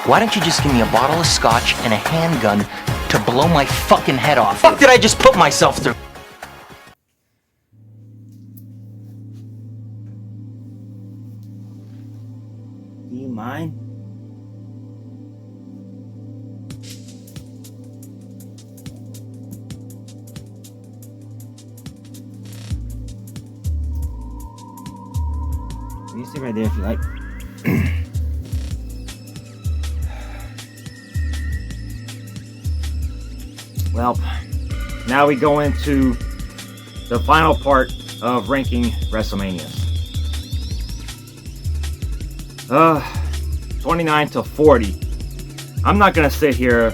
Why don't you just give me a bottle of scotch and a handgun to blow my fucking head off? What did I just put myself through? Do you mind? You can sit right there if you like. Well, now we go into the final part of ranking WrestleManias. 29 to 40. I'm not gonna sit here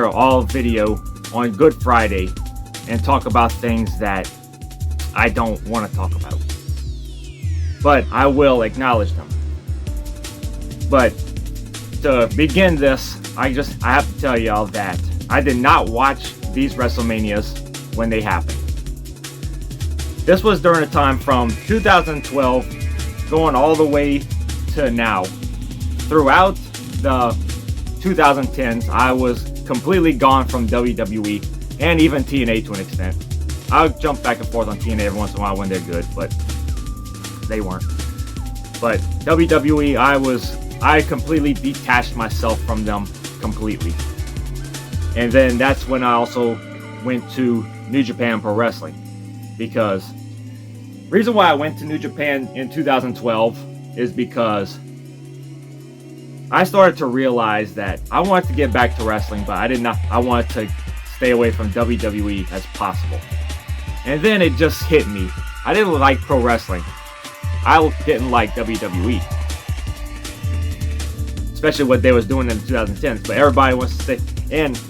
all video on Good Friday and talk about things that I don't want to talk about. But I will acknowledge them. But to begin this, I have to tell y'all that I did not watch these WrestleManias when they happened. This was during a time from 2012 going all the way to now. Throughout the 2010s, I was completely gone from WWE and even TNA to an extent. I'll jump back and forth on TNA every once in a while when they're good, but they weren't. But WWE, I completely detached myself from them completely. And then that's when I also went to New Japan Pro Wrestling, because reason why I went to New Japan in 2012 is because I started to realize that I wanted to get back to wrestling, but I wanted to stay away from WWE as possible. And then it just hit me. I didn't like pro wrestling. I didn't like WWE. Especially what they was doing in the 2010s, but everybody wants to say, and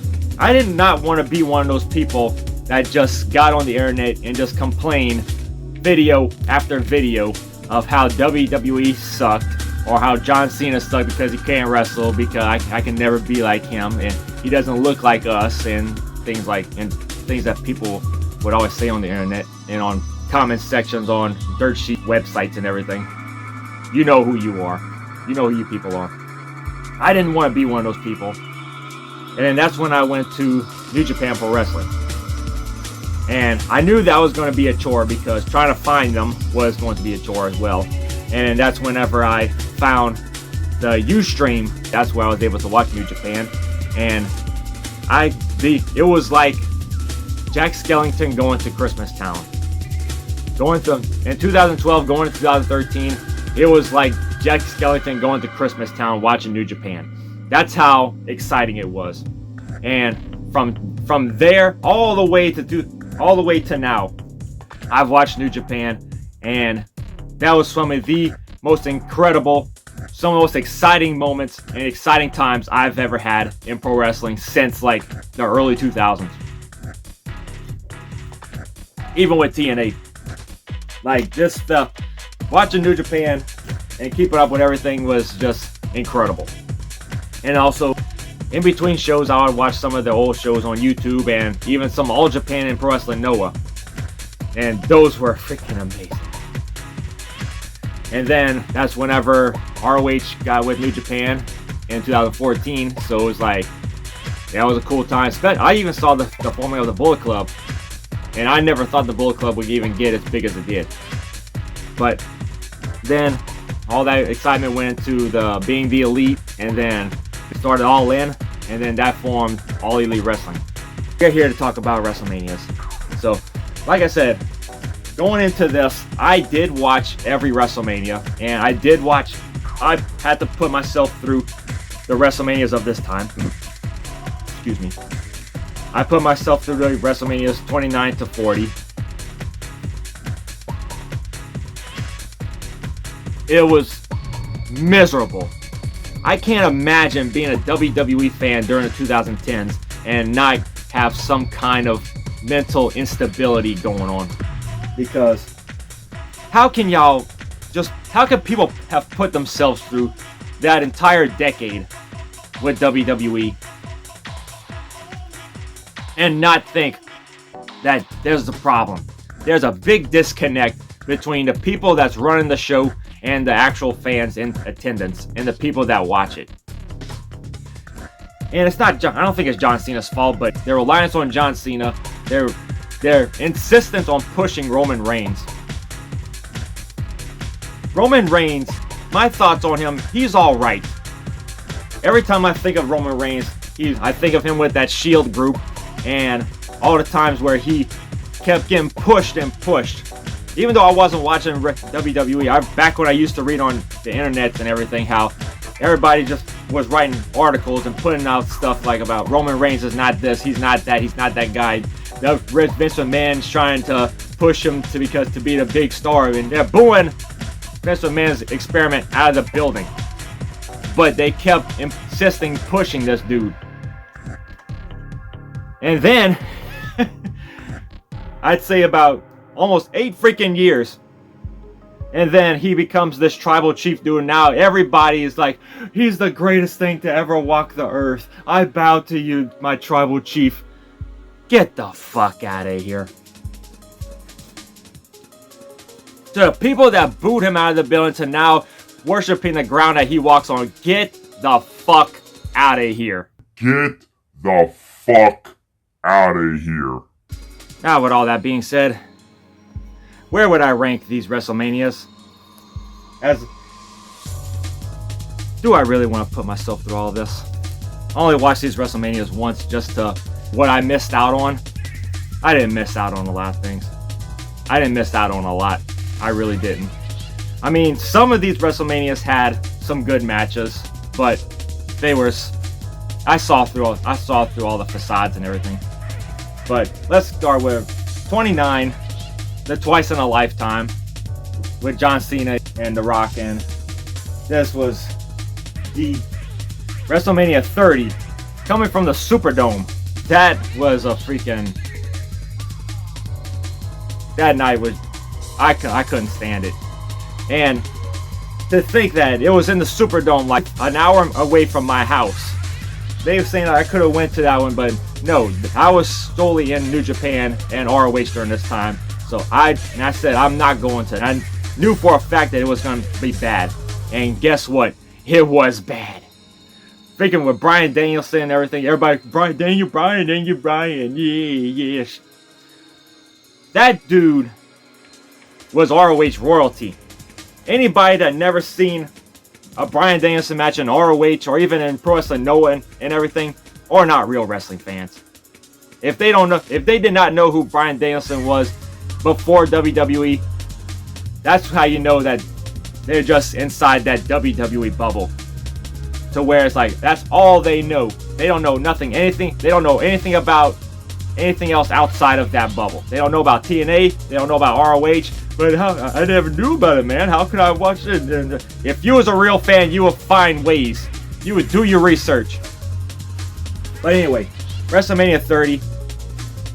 I did not want to be one of those people that just got on the internet and just complain video after video of how WWE sucked, or how John Cena sucked because he can't wrestle, because I can never be like him, and he doesn't look like us, and things that people would always say on the internet and on comment sections on dirt sheet websites and everything. You know who you are. You know who you people are. I didn't want to be one of those people. And then that's when I went to New Japan Pro Wrestling. And I knew that was going to be a chore, because trying to find them was going to be a chore as well. And that's whenever I found the Ustream, that's where I was able to watch New Japan. And it was like Jack Skellington going to Christmas Town. In 2012, going to 2013, it was like Jack Skellington going to Christmas Town watching New Japan. That's how exciting it was. And from there all the way to now, I've watched New Japan, and that was some of the most incredible, some of the most exciting moments and exciting times I've ever had in pro wrestling since like the early 2000s. Even with TNA. Like, this stuff, watching New Japan and keeping up with everything was just incredible. And also, in between shows, I would watch some of the old shows on YouTube, and even some All Japan and Pro Wrestling Noah. And those were freaking amazing. And then that's whenever ROH got with New Japan in 2014. So it was like, that was a cool time. I even saw the forming of the Bullet Club. And I never thought the Bullet Club would even get as big as it did. But then all that excitement went into the being the Elite, and then it started All In, and then that formed All Elite Wrestling. We're here to talk about WrestleManias. So, like I said, going into this, I did watch every WrestleMania, and I had to put myself through the WrestleManias of this time. Excuse me. I put myself through the WrestleManias 29 to 40. It was miserable. I can't imagine being a WWE fan during the 2010s and not have some kind of mental instability going on. Because how can people have put themselves through that entire decade with WWE and not think that there's a problem? There's a big disconnect between the people that's running the show and the actual fans in attendance and the people that watch it. And it's not I don't think it's John Cena's fault, but their reliance on John Cena, their insistence on pushing Roman Reigns. Roman Reigns, my thoughts on him, he's alright. Every time I think of Roman Reigns, I think of him with that Shield group and all the times where he kept getting pushed and pushed. Even though I wasn't watching WWE, back when I used to read on the internet and everything, how everybody just was writing articles and putting out stuff like about Roman Reigns is not this, he's not that guy. Vince McMahon's trying to push him to be the big star, and they're booing Vince McMahon's experiment out of the building. But they kept insisting pushing this dude. And then I'd say about almost 8 freaking years. And then he becomes this tribal chief dude. Now everybody is like, he's the greatest thing to ever walk the earth. I bow to you, my tribal chief. Get the fuck out of here. To the people that booed him out of the building to now worshiping the ground that he walks on, get the fuck out of here. Get the fuck out of here. Now, with all that being said, where would I rank these WrestleManias? Do I really want to put myself through all of this? I only watched these WrestleManias once just to what I missed out on. I didn't miss out on a lot of things. I didn't miss out on a lot. I really didn't. I mean, some of these WrestleManias had some good matches, but I saw through all the facades and everything. But let's start with 29, the Twice in a Lifetime, with John Cena and The Rock, and this was the WrestleMania 30, coming from the Superdome. That was a freaking... That night was... I couldn't stand it. And to think that it was in the Superdome, like an hour away from my house. They were saying that I could have went to that one, but no, I was solely in New Japan and ROH during this time. So I said, I'm not going to. I knew for a fact that it was going to be bad. And guess what? It was bad. Freaking with Bryan Danielson and everything. Everybody, Bryan, yeah. That dude was ROH royalty. Anybody that never seen a Bryan Danielson match in ROH or even in Pro Wrestling Noah and everything are not real wrestling fans. If they did not know who Bryan Danielson was before WWE, that's how you know that they're just inside that WWE bubble. To where it's like, that's all they know. They don't know anything. They don't know anything about anything else outside of that bubble. They don't know about TNA. They don't know about ROH. But I never knew about it, man. How could I watch it? And if you was a real fan, you would find ways. You would do your research. But anyway, WrestleMania 30,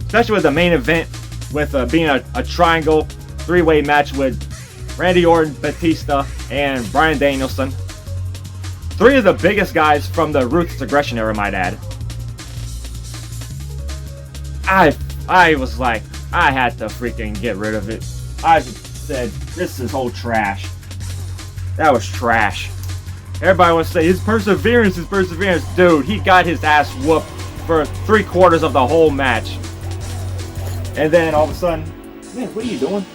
especially with the main event, with being a triangle, 3-way match with Randy Orton, Batista, and Bryan Danielson. 3 of the biggest guys from the Ruthless Aggression era, might add. I was like, I had to freaking get rid of it. I said, this is whole trash. That was trash. Everybody wants to say, his perseverance. Dude, he got his ass whooped for 3/4 of the whole match. And then all of a sudden, man, what are you doing?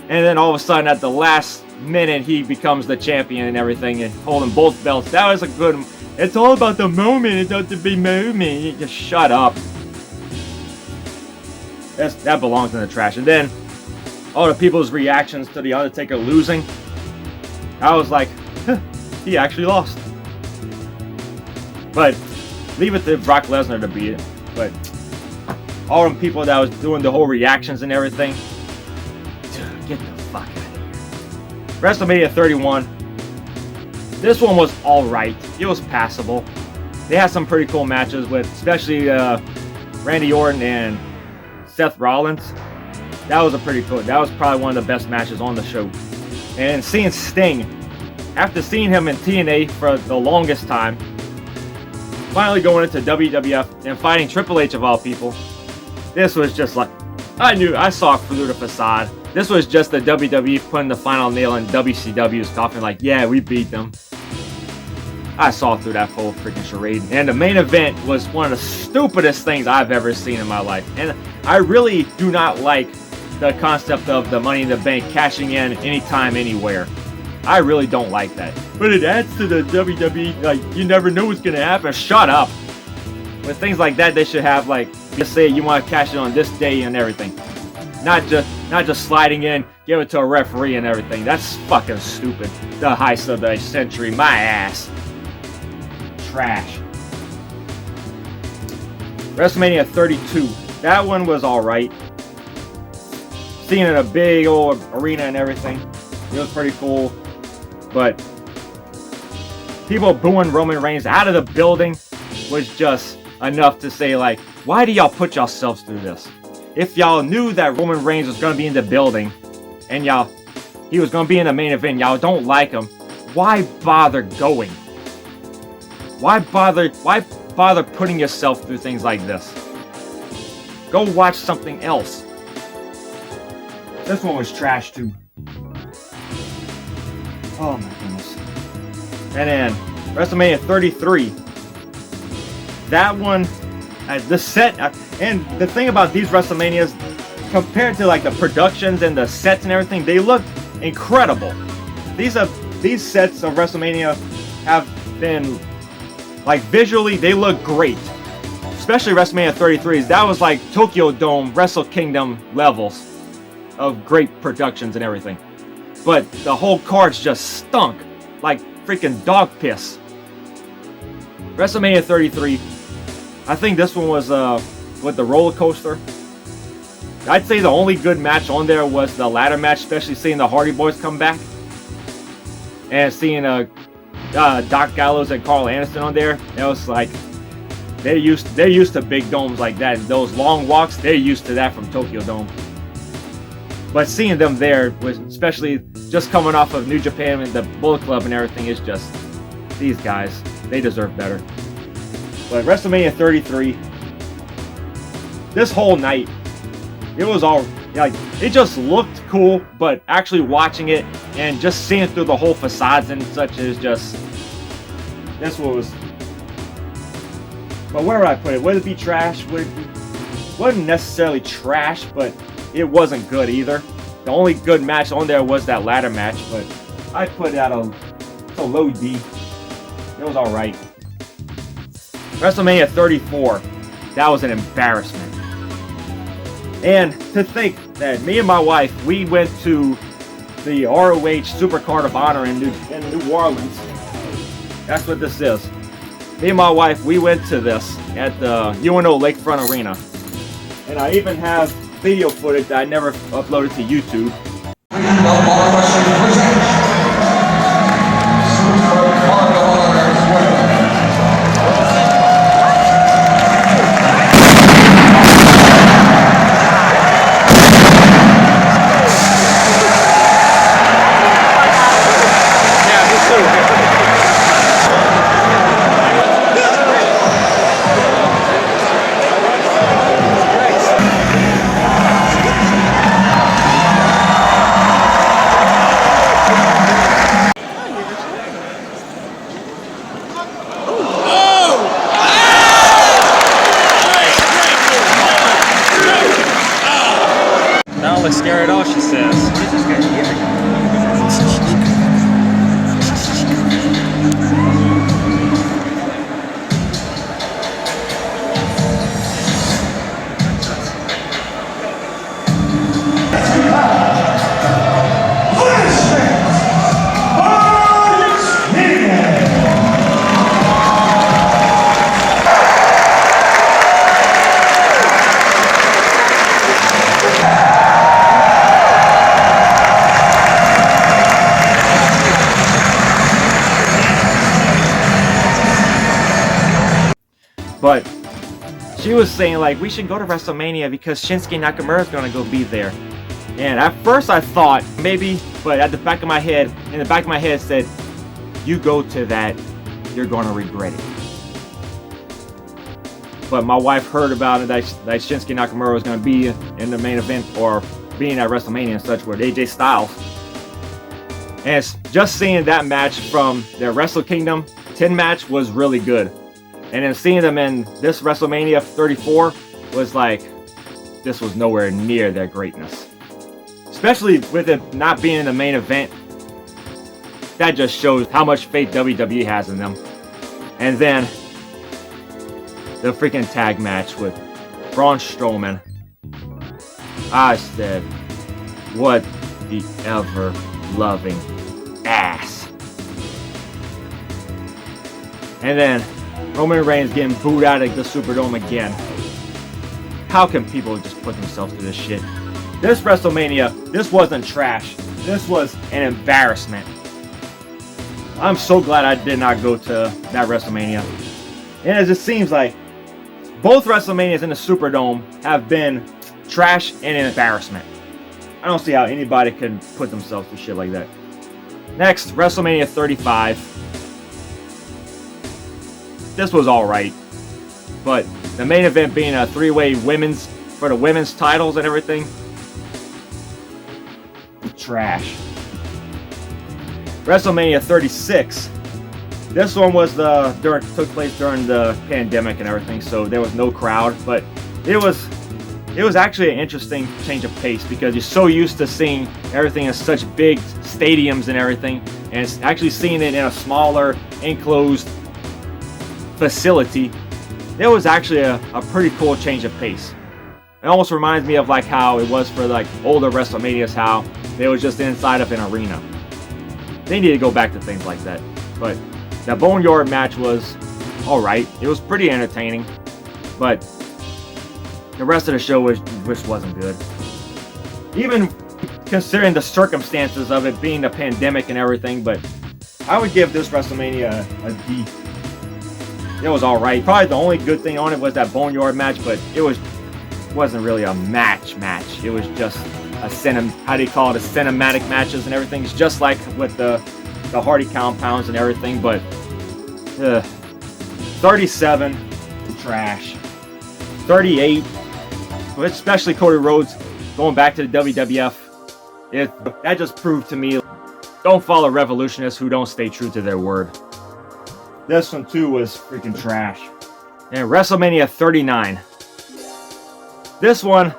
And then all of a sudden, at the last minute, he becomes the champion and everything, and holding both belts. That was a good... It's all about the moment. It's not to be moment. You just shut up. That belongs in the trash. And then all the people's reactions to The Undertaker losing, I was like, huh, he actually lost. But leave it to Brock Lesnar to beat it. But all them people that was doing the whole reactions and everything, dude, get the fuck out of here. WrestleMania 31. This one was alright. It was passable. They had some pretty cool matches with, especially Randy Orton and Seth Rollins. That was that was probably one of the best matches on the show. And seeing Sting, after seeing him in TNA for the longest time, finally going into WWF and fighting Triple H of all people, this was just like, I saw through the facade. This was just the WWE putting the final nail in WCW's coffin, like, yeah, we beat them. I saw through that whole freaking charade. And the main event was one of the stupidest things I've ever seen in my life. And I really do not like the concept of the Money in the Bank cashing in anytime, anywhere. I really don't like that. But it adds to the WWE, like, you never know what's gonna happen. Shut up. With things like that, they should have, like, just say you want to cash it on this day and everything. Not just sliding in, give it to a referee and everything. That's fucking stupid. The heist of the century, my ass. Trash. WrestleMania 32. That one was alright. Seeing it in a big old arena and everything, it was pretty cool. But people booing Roman Reigns out of the building was just enough to say, like, why do y'all put yourselves through this? If y'all knew that Roman Reigns was going to be in the building and he was going to be in the main event, y'all don't like him, why bother going? Why bother putting yourself through things like this? Go watch something else. This one was trash too. Oh my goodness. And then WrestleMania 33. That one, the set, and the thing about these WrestleManias, compared to like the productions and the sets and everything, they look incredible. These sets of WrestleMania have been, like, visually, they look great. Especially WrestleMania 33. That was like Tokyo Dome, Wrestle Kingdom levels of great productions and everything. But the whole card's just stunk like freaking dog piss. WrestleMania 33. I think this one was with the roller coaster. I'd say the only good match on there was the ladder match, especially seeing the Hardy Boys come back and seeing Doc Gallows and Carl Anderson on there. It was like they're used to big domes like that. Those long walks, they're used to that from Tokyo Dome. But seeing them there, was especially just coming off of New Japan and the Bullet Club and everything, is just, these guys, they deserve better. But WrestleMania 33, this whole night, it was all, like, it just looked cool, but actually watching it and just seeing through the whole facades and such is just, this was, but where would I put it? Would it be trash? Wasn't necessarily trash, but it wasn't good either. The only good match on there was that ladder match, but I put it at a low D. It was alright. WrestleMania 34, that was an embarrassment. And to think that me and my wife, we went to the ROH Supercard of Honor in New Orleans. That's what this is. Me and my wife, we went to this at the UNO Lakefront Arena. And I even have video footage that I never uploaded to YouTube. I don't look scared at all, she says. What is this guy doing? But she was saying, like, we should go to WrestleMania because Shinsuke Nakamura is going to go be there. And at first I thought maybe, but in the back of my head said, you go to that, you're going to regret it. But my wife heard about it, that Shinsuke Nakamura was going to be in the main event, or being at WrestleMania and such with AJ Styles. And it's just seeing that match from their Wrestle Kingdom 10 match was really good. And then seeing them in this WrestleMania 34 was like, this was nowhere near their greatness. Especially with it not being in the main event. That just shows how much faith WWE has in them. And then the freaking tag match with Braun Strowman. I said, what the ever-loving ass. And then Roman Reigns getting booed out of the Superdome again. How can people just put themselves through this shit? This WrestleMania, this wasn't trash. This was an embarrassment. I'm so glad I did not go to that WrestleMania. And it just seems like both WrestleManias in the Superdome have been trash and an embarrassment. I don't see how anybody can put themselves through shit like that. Next, WrestleMania 35. This was alright. But the main event being a three-way women's, for the women's titles and everything. Trash. WrestleMania 36. This one was took place during the pandemic and everything, so there was no crowd, but it was actually an interesting change of pace because you're so used to seeing everything in such big stadiums and everything, and it's actually seeing it in a smaller enclosed facility. It was actually a pretty cool change of pace. It almost reminds me of like how it was for like older WrestleManias, how they was just inside of an arena. They need to go back to things like that. But the Boneyard match was alright. It was pretty entertaining. But the rest of the show just wasn't good. Even considering the circumstances of it being the pandemic and everything, but I would give this WrestleMania a D. It was alright. Probably the only good thing on it was that Boneyard match, but it wasn't really a match. It was just a cinematic matches and everything. It's just like with the Hardy compounds and everything, but 37, trash. 38, especially Cody Rhodes going back to the WWF. That just proved to me, don't follow revolutionists who don't stay true to their word. This one too was freaking trash. And WrestleMania 39. This one,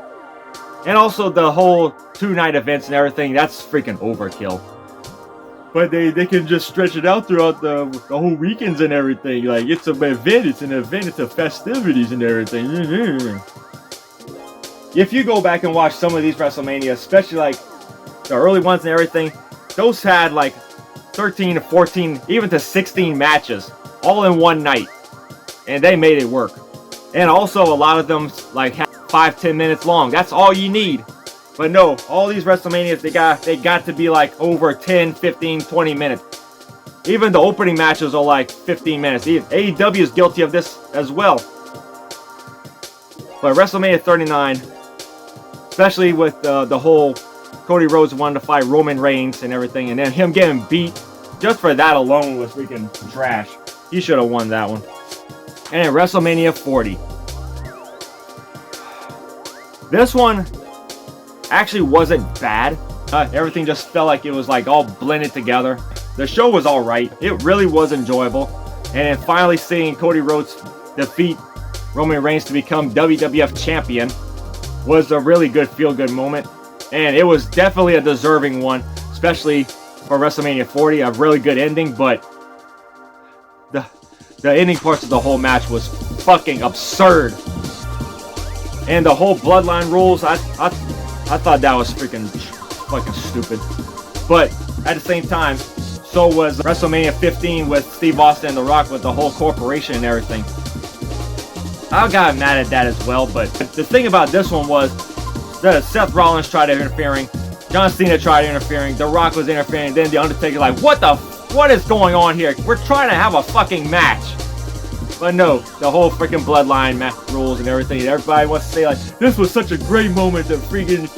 and also the whole 2-night events and everything, that's freaking overkill. But they can just stretch it out throughout the whole weekends and everything. Like, it's an event, it's a festivities and everything. If you go back and watch some of these WrestleManias, especially like the early ones and everything, those had like 13 to 14, even to 16 matches, all in one night. And they made it work. And also a lot of them like 5-10 minutes long. That's all you need. But no, all these WrestleManias, they got to be like over 10, 15, 20 minutes. Even the opening matches are like 15 minutes. AEW is guilty of this as well. But WrestleMania 39, especially with the whole Cody Rhodes wanted to fight Roman Reigns and everything, and then him getting beat, just for that alone was freaking trash. He should have won that one. And then WrestleMania 40. This one actually wasn't bad. Everything just felt like it was like all blended together. The show was alright. It really was enjoyable. And then finally seeing Cody Rhodes defeat Roman Reigns to become WWF champion was a really good feel-good moment. And it was definitely a deserving one, especially for WrestleMania 40, a really good ending, but the ending parts of the whole match was fucking absurd. And the whole bloodline rules, I thought that was fucking stupid. But at the same time, so was WrestleMania 15 with Steve Austin and The Rock with the whole corporation and everything. I got mad at that as well, but the thing about this one was that Seth Rollins tried interfering, John Cena tried interfering, The Rock was interfering, then The Undertaker like, what is going on here? We're trying to have a fucking match. But no, the whole freaking bloodline match rules and everything, everybody wants to say like, this was such a great moment that freaking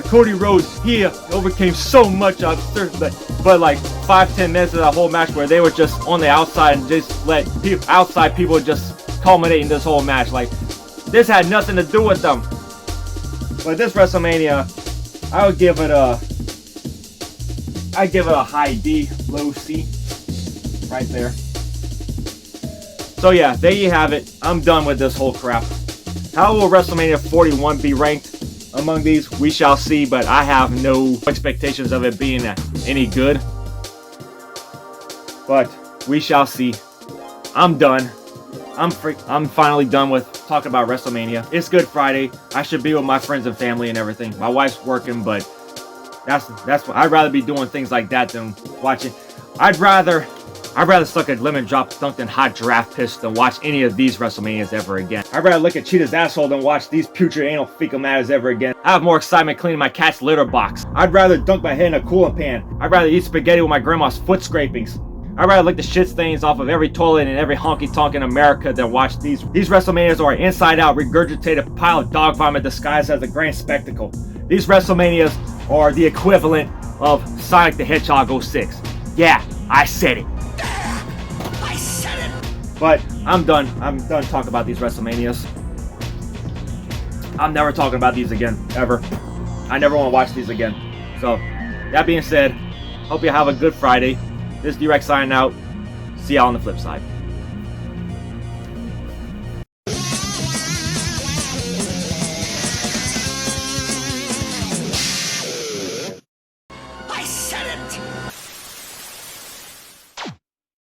Cody Rhodes, he overcame so much obstacles, but like 5-10 minutes of that whole match where they were just on the outside and just let outside people just culminate in this whole match. Like, this had nothing to do with them. But this WrestleMania, I would give it a high D, low C, right there. So yeah, there you have it. I'm done with this whole crap. How will WrestleMania 41 be ranked among these? We shall see, but I have no expectations of it being any good. But we shall see. I'm done. I'm finally done with talking about WrestleMania. It's Good Friday. I should be with my friends and family and everything. My wife's working, but that's what I'd rather be doing things like that than watching. I'd rather suck a lemon drop dunked in hot giraffe piss than watch any of these WrestleManias ever again. I'd rather lick a cheetah's asshole than watch these putrid anal fecal matters ever again. I have more excitement cleaning my cat's litter box. I'd rather dunk my head in a coolant pan. I'd rather eat spaghetti with my grandma's foot scrapings. I'd rather lick the shit stains off of every toilet in every honky-tonk in America than watch these. These WrestleManias are an inside-out regurgitated pile of dog vomit disguised as a grand spectacle. These WrestleManias are the equivalent of Sonic the Hedgehog 06. Yeah, I said it. I said it. But I'm done. I'm done talking about these WrestleManias. I'm never talking about these again, ever. I never want to watch these again. So, that being said, hope you have a good Friday. This is Dwreck signing out. See y'all on the flip side.